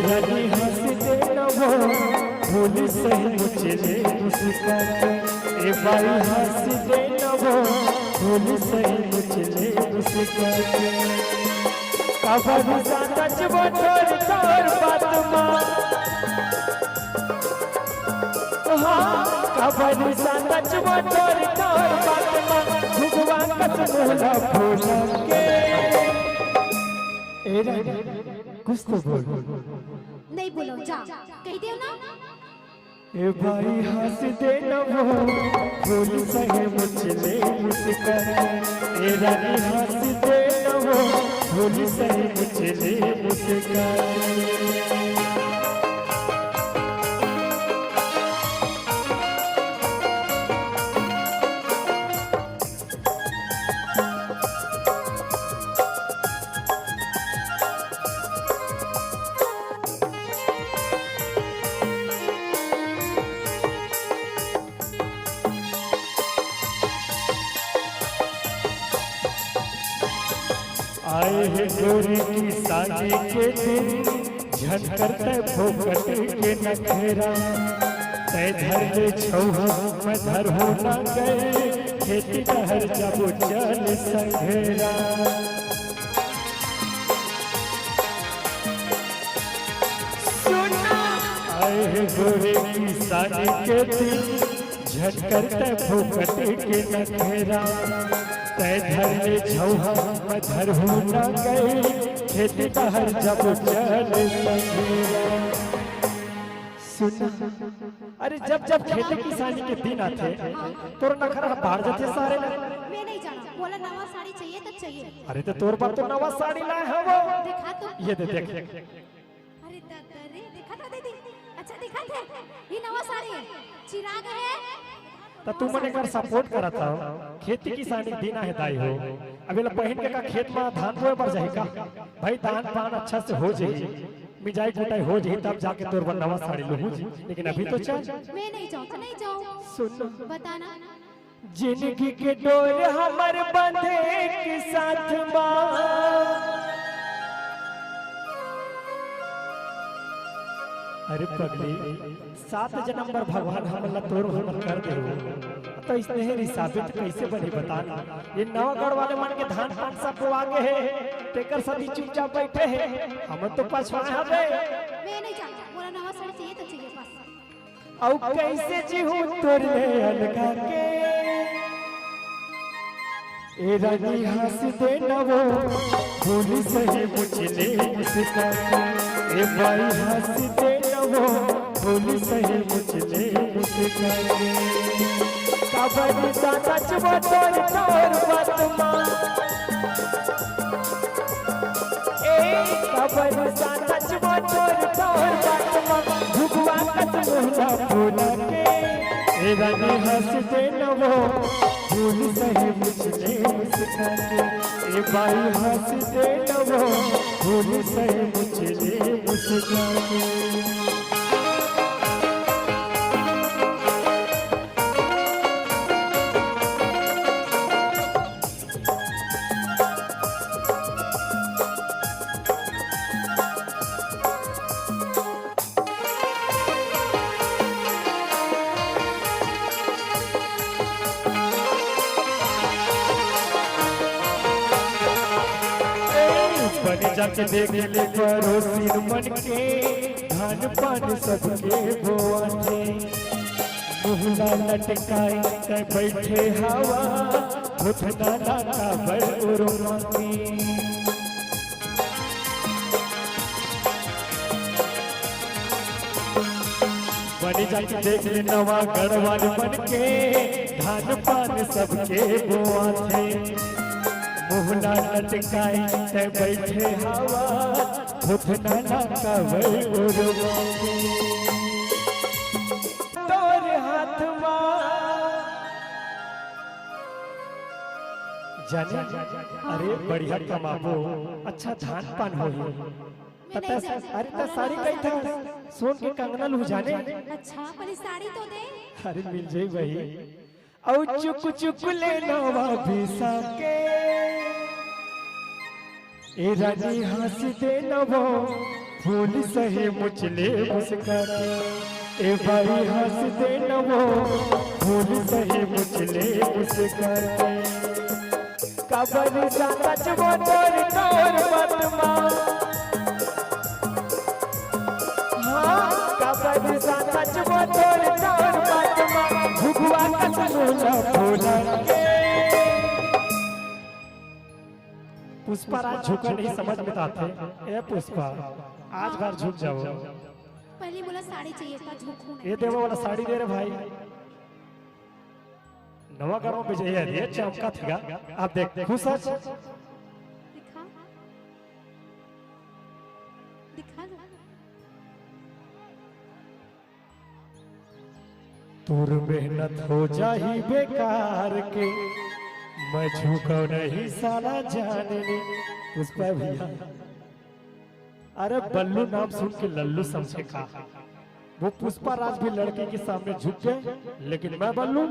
रानी हंसते नवो भूल सही मुझे मुस्का के ए बाई हंसते नवो भूल सही मुझे मुस्का के कबर सच वो तोर तोर बात मां हाँ कबर सच वो तोर तोर बात मां भगवान कस मोला भोला के ए रानी कुछ तो बोल नहीं बोलो जा कह दियो ना ए भाई हंस दे न वो भूल सहे मुझे मुस्का ए रानी हंस दे न वो भूल सहे मुझे मुस्का आए है गोरी की शादी के दिन झटकरते भोकट के नखेरा तय धर ले छौहा मैं धर हो न गए खेती नहर जब चल संघेरा आए है गोरी की शादी के दिन झटकरते भोकट के नखेरा तय धर ले छौहा मैं धर हो न गई खेती बहर जब चल संघेरा सुना अरे जब जब खेती किसानी के दिन आते तोर नखरा बाहर जाते सारे ना मैं नहीं जाना बोला नवा साड़ी चाहिए तो चाहिए अरे तो तोर पर तो नवा साड़ी लाए है वो दिखा तो ये दे देख अरे दादा रे दिखा था दीदी अच्छा दिखा थे ये नवा साड़ी है चिराग है तो तू मने कर सपोर्ट करा था खेती किसानी दिन है दाई हो अबे ला पहन के का खेत में धान बोए पर जाए का भाई धान पान अच्छा से हो जाए मिजाई कुटाई हो जाए तब जाके तोर पर नवा साड़ी लूं लेकिन अभी तो चल मैं नहीं जाऊं नहीं जाऊं सुन बताना जिंदगी के डोर हमर बंधे के साथ मां अरे पगली 7 जन्म पर भगवान हमला तोर हमर कर दे तो इसने रिसाबित कैसे बने बताना ये नवगढ़ वाले मन के धान पान सब को आगे है टेकर सभी चुपचाप बैठे हैं हम तो पछवाए हवे मैं नहीं जाता बोला नवा साड़ी चाहिए तो चाहिए बस औ कैसे जीहू तोर ले अलगा के ए रानी हंस दे नवो भूल सही मुझे मुस्का ए भाई हंस दे नवो भूल सही मुझे मुस्का कबर सच वो तोर तोर बात मां ए कबर सच वो तोर तोर बात मां भगवान कस मोला भोला के ए रानी हंस दे नवो भूल सही मुझे मुस्का ए भाई हंस दे नवो भूल सही मुझे मुस्का बन जाके देख ले पड़ोसी मन के धान पान सबके बोआते मुहला लटकाई ते बैठे हवा उठना लाका बड़ उरुमाती बन जाके देख ले नवा गढ़वाल मन के धान पान सबके बोआते मुहला लटकाई ते बैठे हवा उठना लाका बड़ उरुमाती तोर हाथ जाने अरे बढ़िया कमाबो अच्छा धान पान हो अरे तो साड़ी कई था सोन के कंगना लू जाने अच्छा पर साड़ी तो दे अरे मिल जाई वही औ चुक चुक ले नवा भीसा के ए रानी हंस दे नवो फूल सही मुचले मुस्का के ए भाई हंस दे न वो फूल सही मुचले मुस्का के कबर जाता वो तोर तोर बदमा हाँ कबर जाता वो तोर तोर बदमा भुगवा कसमोला फूला के पुष्पा राज झुका नहीं समझ में आते ए पुष्पा आज बार झुक जाओ पहले बोला साड़ी चाहिए था, झुकू नहीं। ये देवो वाला साड़ी दे रे भाई नवा करो विजय है ये चमका थीगा आप देख खुश है दिखा दिखा दो। तोर मेहनत हो जाही बेकार के मैं झुको नहीं साला जानने पुष्पा भैया अरे बल्लू नाम सुन के लल्लू समझे का वो पुष्पा राज भी लड़के के सामने झुक गए लेकिन मैं बल्लू